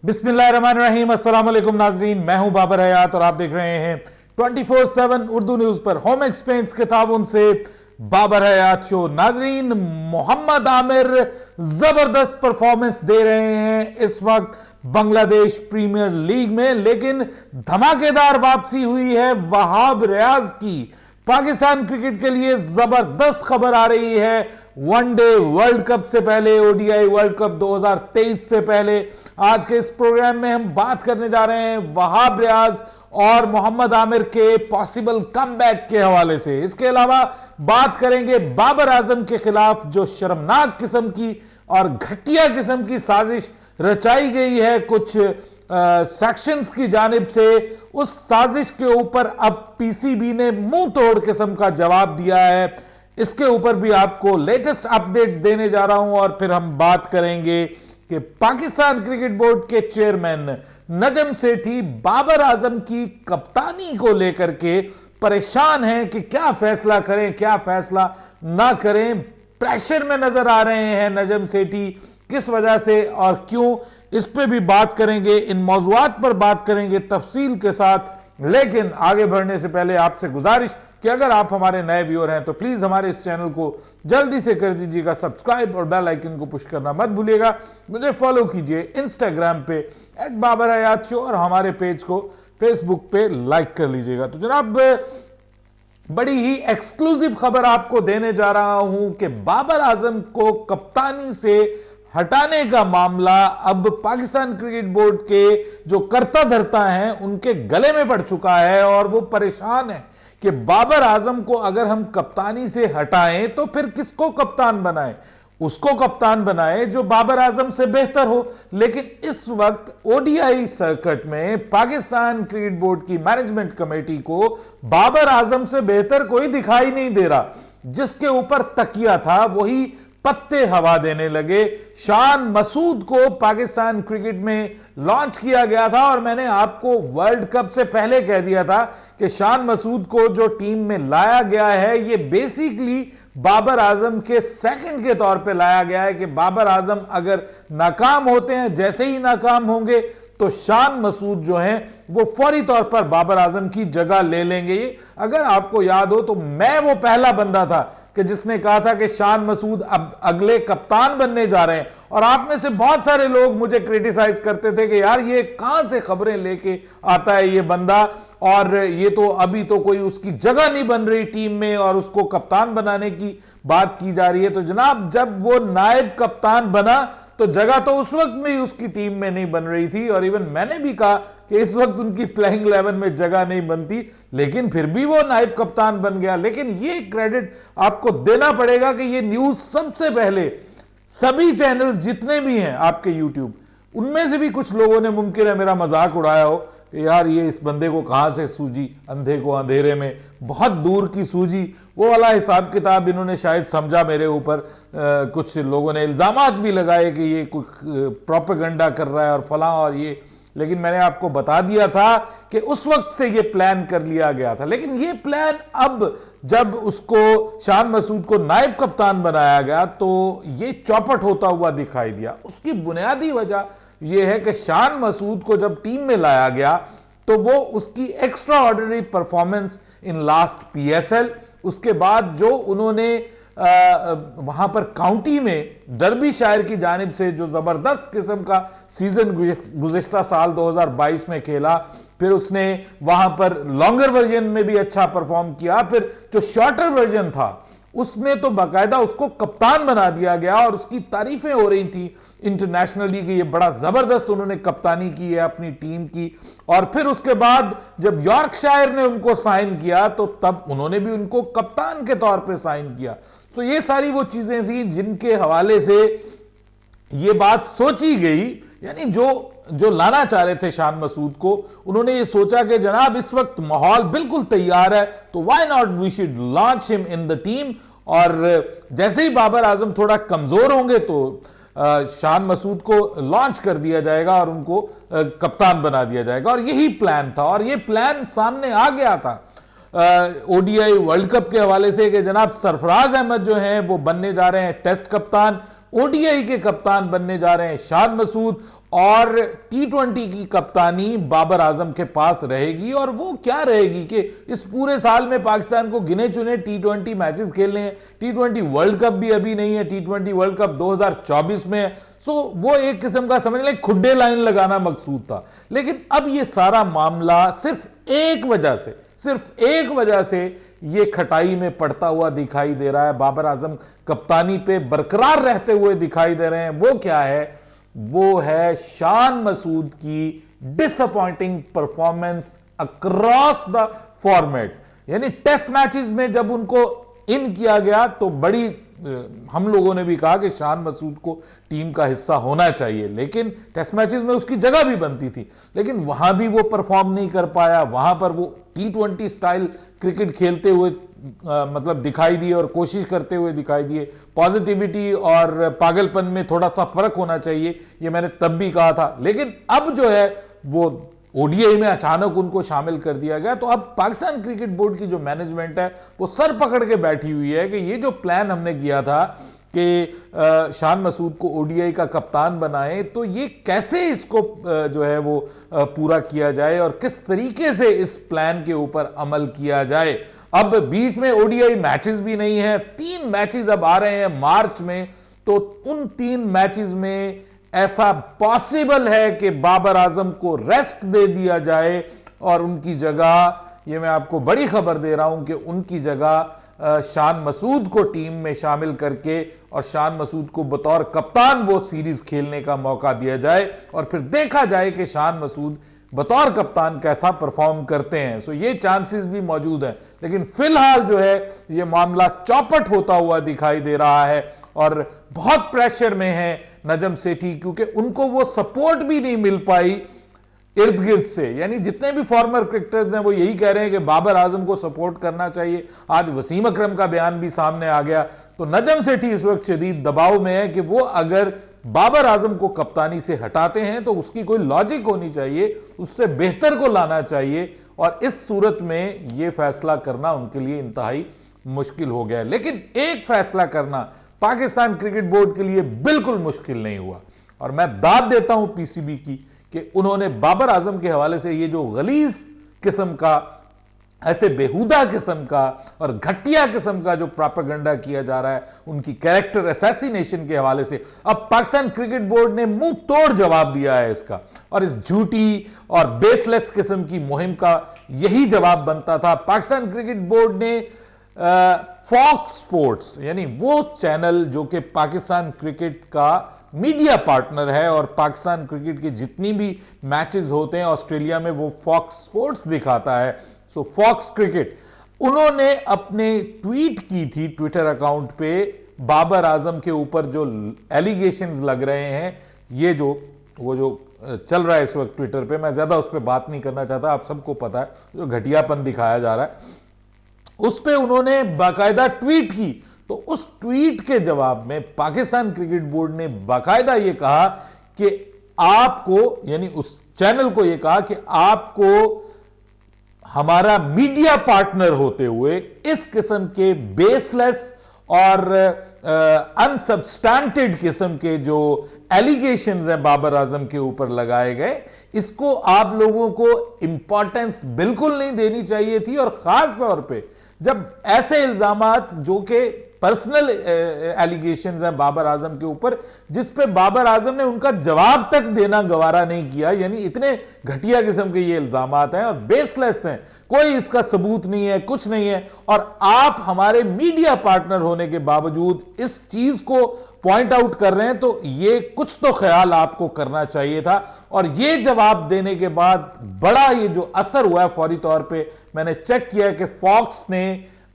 बिस्मिल्लाहिर्रहमानिर्रहीम, अस्सलाम वालेकुम नाजरीन। मैं हूं बाबर हयात और आप देख रहे हैं 24/7 उर्दू न्यूज पर होम एक्सपेंस के ताउन से बाबर हयात शो। नाजरीन, मोहम्मद आमिर जबरदस्त परफॉर्मेंस दे रहे हैं इस वक्त बांग्लादेश प्रीमियर लीग में, लेकिन धमाकेदार वापसी हुई है वहाब रियाज की। पाकिस्तान क्रिकेट के लिए जबरदस्त खबर आ रही है। वनडे वर्ल्ड कप से पहले, ओडीआई वर्ल्ड कप 2023 से पहले, आज के इस प्रोग्राम में हम बात करने जा रहे हैं वहाब रियाज और मोहम्मद आमिर के पॉसिबल कमबैक के हवाले से। इसके अलावा बात करेंगे बाबर आजम के खिलाफ जो शर्मनाक किस्म की और घटिया किस्म की साजिश रचाई गई है कुछ सेक्शंस की जानिब से। उस साजिश के ऊपर अब पीसीबी ने मुंह तोड़ किस्म का जवाब दिया है। इसके ऊपर भी आपको लेटेस्ट अपडेट देने जा रहा हूं और फिर हम बात करेंगे कि पाकिस्तान क्रिकेट बोर्ड के चेयरमैन नजम सेठी बाबर आजम की कप्तानी को लेकर के परेशान हैं कि क्या फैसला करें, क्या फैसला ना करें। प्रेशर में नजर आ रहे हैं नजम सेठी, किस वजह से और क्यों, इस पे भी बात करेंगे। इन मौज़ूआत पर बात करेंगे तफसील के साथ। लेकिन आगे बढ़ने से पहले आपसे गुजारिश कि अगर आप हमारे नए व्यूअर हैं तो प्लीज हमारे इस चैनल को जल्दी से कर दीजिएगा सब्सक्राइब और बेल आइकन को पुश करना मत भूलिएगा। मुझे फॉलो कीजिए इंस्टाग्राम पे @बाबरहयातशो और हमारे पेज को फेसबुक पे लाइक कर लीजिएगा। तो जनाब, बड़ी ही एक्सक्लूसिव खबर आपको देने जा रहा हूं कि बाबर आजम को कप्तानी से हटाने का मामला अब पाकिस्तान क्रिकेट बोर्ड के जो कर्ता धर्ता हैं उनके गले में पड़ चुका है और वो परेशान है कि बाबर आजम को अगर हम कप्तानी से हटाएं तो फिर किसको कप्तान बनाएं। उसको कप्तान बनाए जो बाबर आजम से बेहतर हो। लेकिन इस वक्त ओडीआई सर्किट में पाकिस्तान क्रिकेट बोर्ड की मैनेजमेंट कमेटी को बाबर आजम से बेहतर कोई दिखाई नहीं दे रहा। जिसके ऊपर तकिया था वही पत्ते हवा देने लगे। शान मसूद को पाकिस्तान क्रिकेट में लॉन्च किया गया था और मैंने आपको वर्ल्ड कप से पहले कह दिया था कि शान मसूद को जो टीम में लाया गया है ये बेसिकली बाबर आजम के सेकंड के तौर पे लाया गया है कि बाबर आजम अगर नाकाम होते हैं, जैसे ही नाकाम होंगे तो शान मसूद जो हैं वो फौरी तौर पर बाबर आजम की जगह ले लेंगे। अगर आपको याद हो तो मैं वो पहला बंदा था कि जिसने कहा था कि शान मसूद अब अगले कप्तान बनने जा रहे हैं। और आप में से बहुत सारे लोग मुझे क्रिटिसाइज करते थे कि यार ये कहां से खबरें लेके आता है ये बंदा, और ये तो अभी तो कोई उसकी जगह नहीं बन रही टीम में और उसको कप्तान बनाने की बात की जा रही है। तो जनाब, जब वो नायब कप्तान बना तो जगह तो उस वक्त में उसकी टीम में नहीं बन रही थी और इवन मैंने भी कहा कि इस वक्त उनकी प्लेइंग 11 में जगह नहीं बनती, लेकिन फिर भी वो नायब कप्तान बन गया। लेकिन ये क्रेडिट आपको देना पड़ेगा कि ये न्यूज सबसे पहले सभी चैनल्स जितने भी हैं आपके यूट्यूब, उनमें से भी कुछ लोगों ने मुमकिन है मेरा मजाक उड़ाया हो कि यार ये इस बंदे को कहां से सूझी, अंधे को अंधेरे में, बहुत दूर की सूझी, वो वाला हिसाब किताब इन्होंने शायद समझा मेरे ऊपर। कुछ लोगों ने इल्जामात भी लगाए कि ये कुछ प्रोपेगेंडा कर रहा है और फलां और ये। लेकिन मैंने आपको बता दिया था कि उस वक्त से ये प्लान कर लिया गया था। लेकिन ये प्लान अब जब उसको शान मसूद को नायब कप्तान बनाया गया तो ये चौपट होता हुआ दिखाई दिया। उसकी बुनियादी वजह यह है कि शान मसूद को जब टीम में लाया गया तो वो उसकी extra ordinary performance in last PSL, उसके बाद जो उन्होंने वहां पर काउंटी में डर्बीशायर की जानिब से जो जबरदस्त किस्म का सीजन गुज़िश्ता साल 2022 में खेला, फिर उसने वहां पर लॉन्गर वर्जन में भी अच्छा परफॉर्म किया, फिर जो शॉर्टर वर्जन था उसमें तो बाकायदा उसको कप्तान बना दिया गया और उसकी तारीफें हो रही थी इंटरनेशनली कि ये बड़ा जबरदस्त उन्होंने कप्तानी की है अपनी टीम की। और फिर उसके बाद जब यॉर्कशायर ने उनको साइन किया तो तब उन्होंने भी उनको कप्तान के तौर पे साइन किया। तो ये सारी वो चीजें थी जिनके हवाले से ये बात सोची गई, यानी जो लाना चाह रहे थे शान मसूद को, उन्होंने ये सोचा कि जनाब इस वक्त माहौल बिल्कुल तैयार है तो why not we should launch him in the team. और जैसे ही बाबर आजम थोड़ा कमजोर होंगे तो शान मसूद को लॉन्च कर दिया जाएगा और उनको कप्तान बना दिया जाएगा। और यही प्लान था और ये प्लान सामने आ गया था ओडीआई वर्ल्ड कप के हवाले से कि जनाब सरफराज अहमद जो हैं वो बनने जा रहे हैं टेस्ट कप्तान, ओडीआई के कप्तान बनने जा रहे हैं शान मसूद, और टी20 की कप्तानी बाबर आजम के पास रहेगी। और वो क्या रहेगी कि इस पूरे साल में पाकिस्तान को गिने चुने टी20 मैचेस खेलने हैं। टी20 वर्ल्ड कप भी अभी नहीं है, टी20 वर्ल्ड कप 2024 में है। सो वो एक किस्म का समझ लें खुड्डे लाइन लगाना मकसूद था। लेकिन अब ये सारा मामला सिर्फ एक वजह से ये खटाई में पड़ता हुआ दिखाई दे रहा है, बाबर आजम कप्तानी पे बरकरार रहते हुए दिखाई दे रहे हैं। वो क्या है? वो है शान मसूद की disappointing performance across the format. यानी टेस्ट मैचेस में जब उनको इन किया गया तो बड़ी हम लोगों ने भी कहा कि शान मसूद को टीम का हिस्सा होना चाहिए, लेकिन टेस्ट मैचेस में उसकी जगह भी बनती थी, लेकिन वहां भी वो परफॉर्म नहीं कर पाया। वहां पर वो टी20 स्टाइल क्रिकेट खेलते हुए मतलब दिखाई दिए और कोशिश करते हुए दिखाई दिए। पॉजिटिविटी और पागलपन में थोड़ा सा फर्क होना चाहिए, ये मैंने तब भी कहा था। लेकिन अब जो है वो ओडीआई में अचानक उनको शामिल कर दिया गया। तो अब पाकिस्तान क्रिकेट बोर्ड की जो मैनेजमेंट है वो सर पकड़ के बैठी हुई है कि ये जो प्लान हमने किया था कि शान मसूद को ओडीआई का कप्तान बनाए, तो ये कैसे इसको जो है वो पूरा किया जाए और किस तरीके से इस प्लान के ऊपर अमल किया जाए। अब बीच में ओडीआई मैचेस भी नहीं है, 3 मैचेस अब आ रहे हैं मार्च में, तो उन 3 मैचेस में ऐसा पॉसिबल है कि बाबर आजम को रेस्ट दे दिया जाए और उनकी जगह, ये मैं आपको बड़ी खबर दे रहा हूं कि उनकी जगह शान मसूद को टीम में शामिल करके और शान मसूद को बतौर कप्तान वो सीरीज खेलने का मौका दिया जाए और फिर देखा जाए कि शान मसूद बतौर कप्तान कैसा परफॉर्म करते हैं। सो ये चांसेस भी मौजूद हैं, लेकिन फिलहाल जो है ये मामला चौपट होता हुआ दिखाई दे रहा है और बहुत प्रेशर में है नजम सेठी, क्योंकि उनको वो सपोर्ट भी नहीं मिल पाई इर्द गिर्द से। यानी जितने भी फॉर्मर क्रिकेटर्स हैं वो यही कह रहे हैं कि बाबर आजम को सपोर्ट करना चाहिए। आज वसीम अकरम का बयान भी सामने आ गया। तो नजम सेठी इस वक्त शदीद दबाव में है कि वो अगर बाबर आजम को कप्तानी से हटाते हैं तो उसकी कोई लॉजिक होनी चाहिए, उससे बेहतर को लाना चाहिए, और इस सूरत में यह फैसला करना उनके लिए इंतहाई मुश्किल हो गया। लेकिन एक फैसला करना पाकिस्तान क्रिकेट बोर्ड के लिए बिल्कुल मुश्किल नहीं हुआ, और मैं दाद देता हूं पीसीबी की कि उन्होंने बाबर आजम के हवाले से ये जो गलीज किस्म का, ऐसे बेहुदा किस्म का और घटिया किस्म का जो प्रोपेगेंडा किया जा रहा है उनकी कैरेक्टर असैसिनेशन के हवाले से, अब पाकिस्तान क्रिकेट बोर्ड ने मुंह तोड़ जवाब दिया है इसका। और इस झूठी और बेसलेस किस्म की मुहिम का यही जवाब बनता था। पाकिस्तान क्रिकेट बोर्ड ने फॉक्स स्पोर्ट्स, यानी वो चैनल जो कि पाकिस्तान क्रिकेट का मीडिया पार्टनर है और पाकिस्तान क्रिकेट के जितनी भी मैचेस होते हैं ऑस्ट्रेलिया में वो फॉक्स स्पोर्ट्स दिखाता है, सो फॉक्स क्रिकेट, उन्होंने अपने ट्वीट की थी ट्विटर अकाउंट पे बाबर आजम के ऊपर जो एलिगेशंस लग रहे हैं, ये जो वो जो चल रहा है इस वक्त ट्विटर पे, मैं ज्यादा उस पर बात नहीं करना चाहता, आप सबको पता है जो घटियापन दिखाया जा रहा है, उस पे उन्होंने बाकायदा ट्वीट की। तो उस ट्वीट के जवाब में पाकिस्तान क्रिकेट बोर्ड ने बाकायदा ये कहा कि आपको, यानी उस चैनल को ये कहा कि आपको हमारा मीडिया पार्टनर होते हुए इस किस्म के बेसलेस और अनसब्सटैंटेड किस्म के जो एलिगेशंस हैं बाबर आजम के ऊपर लगाए गए, इसको आप लोगों को इंपॉर्टेंस बिल्कुल नहीं देनी चाहिए थी। और खास तौर पे जब ऐसे इल्जामात जो कि पर्सनल एलिगेशंस हैं बाबर आजम के ऊपर, जिस पे बाबर आजम ने उनका जवाब तक देना गवारा नहीं किया, यानी इतने घटिया किस्म के ये इल्जामात हैं और बेसलेस हैं, कोई इसका सबूत नहीं है, कुछ नहीं है, और आप हमारे मीडिया पार्टनर होने के बावजूद इस चीज को पॉइंट आउट कर रहे हैं, तो ये कुछ तो ख्याल आपको करना चाहिए था। और ये जवाब देने के बाद बड़ा ये जो असर हुआ है, फौरी तौर पे मैंने चेक किया कि फॉक्स ने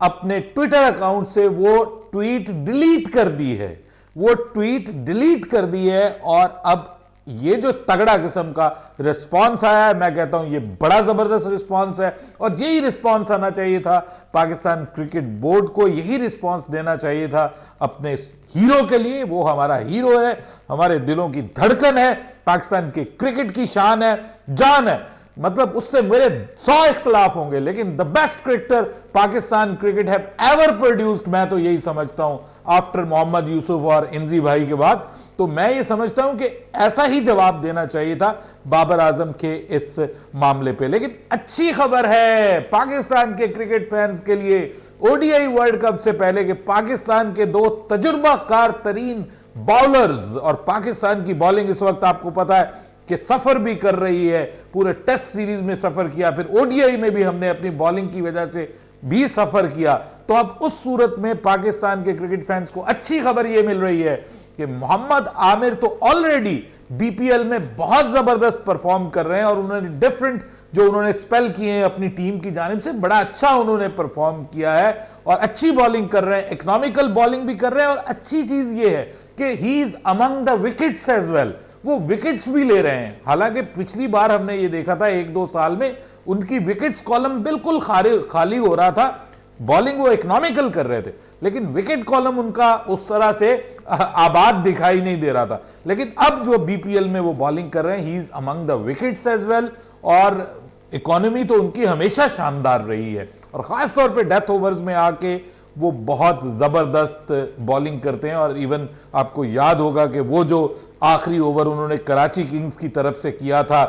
अपने ट्विटर अकाउंट से वो ट्वीट डिलीट कर दी है, वो ट्वीट डिलीट कर दी है। और अब ये जो तगड़ा किस्म का रिस्पांस आया है, मैं कहता हूं ये बड़ा जबरदस्त रिस्पांस है, और यही रिस्पांस आना चाहिए था पाकिस्तान क्रिकेट बोर्ड को, यही रिस्पांस देना चाहिए था अपने हीरो के लिए। वो हमारा हीरो है, हमारे दिलों की धड़कन है, पाकिस्तान के क्रिकेट की शान है, जान है। मतलब उससे मेरे 100 इख्तलाफ होंगे, लेकिन the best cricketer Pakistan cricket have ever produced, मैं तो यही समझता हूं आफ्टर मोहम्मद यूसुफ और इंजी भाई के बाद, तो मैं ये समझता हूं कि ऐसा ही जवाब देना चाहिए था बाबर आजम के इस मामले पे। लेकिन अच्छी खबर है पाकिस्तान के क्रिकेट फैंस के लिए ओडीआई वर्ल्ड कप से पहले कि पाकिस्तान के दो तजुर्बाकार तरीन बॉलर्स, और पाकिस्तान की बॉलिंग इस वक्त आपको पता है कि सफर भी कर रही है, पूरे टेस्ट सीरीज में सफर किया, फिर ओडीआई में भी हमने अपनी बॉलिंग की वजह से भी सफर किया। तो अब उस सूरत में पाकिस्तान के क्रिकेट फैंस को अच्छी खबर यह मिल रही है कि मोहम्मद आमिर तो ऑलरेडी बीपीएल में बहुत जबरदस्त परफॉर्म कर रहे हैं और उन्होंने डिफरेंट जो उन्होंने स्पेल किए हैं अपनी टीम की जानिब से बड़ा अच्छा उन्होंने परफॉर्म किया है और अच्छी बॉलिंग कर रहे हैं, इकोनॉमिकल बॉलिंग भी कर रहे हैं। और अच्छी चीज यह है कि he is among the wickets as well, वो विकेट्स भी ले रहे हैं। हालांकि पिछली बार हमने ये देखा था 1-2 साल में उनकी विकेट्स कॉलम बिल्कुल खाली हो रहा था, बॉलिंग वो इकोनॉमिकल कर रहे थे लेकिन विकेट कॉलम उनका उस तरह से आबाद दिखाई नहीं दे रहा था। लेकिन अब जो बीपीएल में वो बॉलिंग कर रहे हैं, he is among the wickets as well, और इकोनॉमी तो उनकी हमेशा शानदार रही है और खास तौर पे डेथ ओवर्स में आके वो बहुत जबरदस्त बॉलिंग करते हैं। और इवन आपको याद होगा कि वो जो आखिरी ओवर उन्होंने कराची किंग्स की तरफ से किया था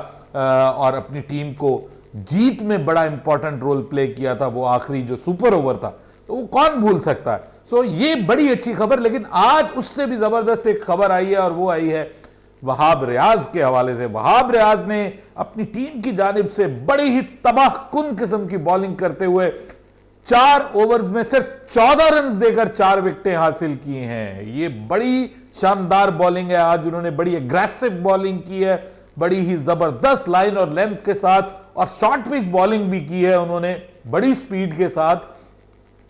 और अपनी टीम को जीत में बड़ा इंपॉर्टेंट रोल प्ले किया था, वो आखिरी जो सुपर ओवर था, तो वो कौन भूल सकता है। सो ये बड़ी अच्छी खबर। लेकिन आज उससे भी जबरदस्त एक खबर आई है और वो आई है वहाब रियाज के हवाले से। वहाब रियाज ने अपनी टीम की जानिब से बड़ी ही तबाहकुन किस्म की बॉलिंग करते हुए 4 ओवर्स में सिर्फ 14 रन देकर 4 विकेटें हासिल की हैं। ये बड़ी शानदार बॉलिंग है। आज उन्होंने बड़ी एग्रेसिव बॉलिंग की है, बड़ी ही जबरदस्त लाइन और लेंथ के साथ, और शॉर्ट पिच बॉलिंग भी की है उन्होंने बड़ी स्पीड के साथ,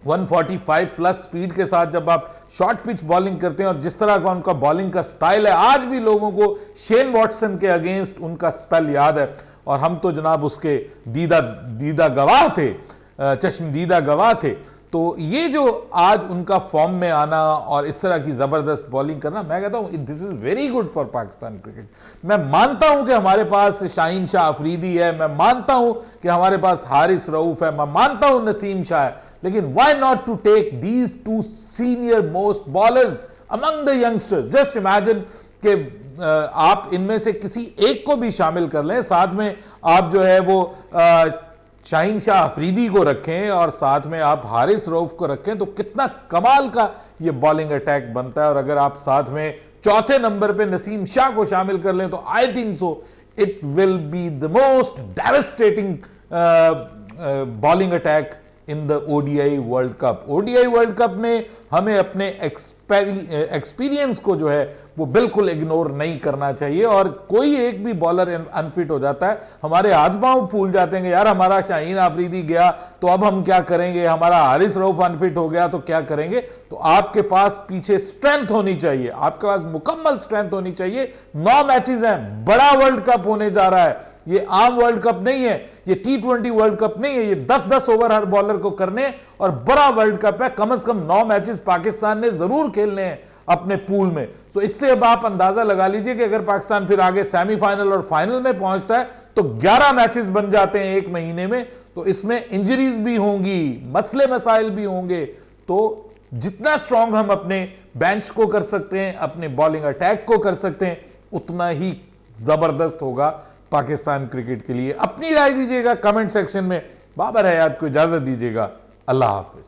145 प्लस स्पीड के साथ। जब आप शॉर्ट पिच बॉलिंग करते हैं और जिस तरह का उनका बॉलिंग का स्टाइल है, आज भी लोगों को शेन वॉटसन के अगेंस्ट उनका स्पेल याद है और हम तो जनाब उसके दीदा गवाह थे, चश्मदीदा गवाह थे। तो ये जो आज उनका फॉर्म में आना और इस तरह की जबरदस्त बॉलिंग करना, मैं कहता हूं this is very good for Pakistan cricket. मैं मानता हूं कि हमारे पास शाहीन शाह अफरीदी है, मैं मानता हूं कि हमारे पास हारिस रऊफ है, मैं मानता हूं नसीम शाह है, लेकिन why not to take these 2 senior most bowlers among the youngsters. Just imagine कि आप इनमें से किसी एक को भी शामिल कर लें, साथ में आप जो है वो शाहीन शाह अफरीदी को रखें और साथ में आप हारिस रऊफ को रखें, तो कितना कमाल का ये बॉलिंग अटैक बनता है। और अगर आप साथ में चौथे नंबर पे नसीम शाह को शामिल कर लें तो I think so it will be the most devastating bowling attack in the ODI world cup. ODI world cup में हमें अपने एक्सपीरियंस को जो है वो बिल्कुल इग्नोर नहीं करना चाहिए। और कोई एक भी बॉलर अनफिट हो जाता है, हमारे हाथ पांव फूल जाते हैं, यार हमारा शाहीन आफरीदी गया तो अब हम क्या करेंगे, हमारा हारिस रऊफ अनफिट हो गया तो क्या करेंगे। तो आपके पास पीछे स्ट्रेंथ होनी चाहिए, आपके पास मुकम्मल स्ट्रेंथ होनी चाहिए। 9 मैचेस हैं, बड़ा वर्ल्ड कप होने जा रहा है, ये आम वर्ल्ड कप नहीं है, ये T20 वर्ल्ड कप नहीं है, ये 10-10 ओवर हर बॉलर को करने और बड़ा वर्ल्ड कप है। कम से कम 9 मैचेस पाकिस्तान ने जरूर खेलने हैं अपने पूल में। तो इससे अब आप अंदाजा लगा लीजिए कि अगर पाकिस्तान फिर आगे सेमीफाइनल और फाइनल में पहुंचता है तो 11 मैचेस बन जाते हैं 1 महीने में। तो इसमें इंजरीज भी होंगी, मसले मसाइल भी होंगे। तो जितना स्ट्रांग हम अपने बेंच को कर सकते हैं, अपने बॉलिंग अटैक को कर सकते हैं, उतना ही जबरदस्त होगा पाकिस्तान क्रिकेट के लिए। अपनी राय दीजिएगा कमेंट सेक्शन में। बाबर हयात को इजाजत दीजिएगा। अल्लाह हाफिज।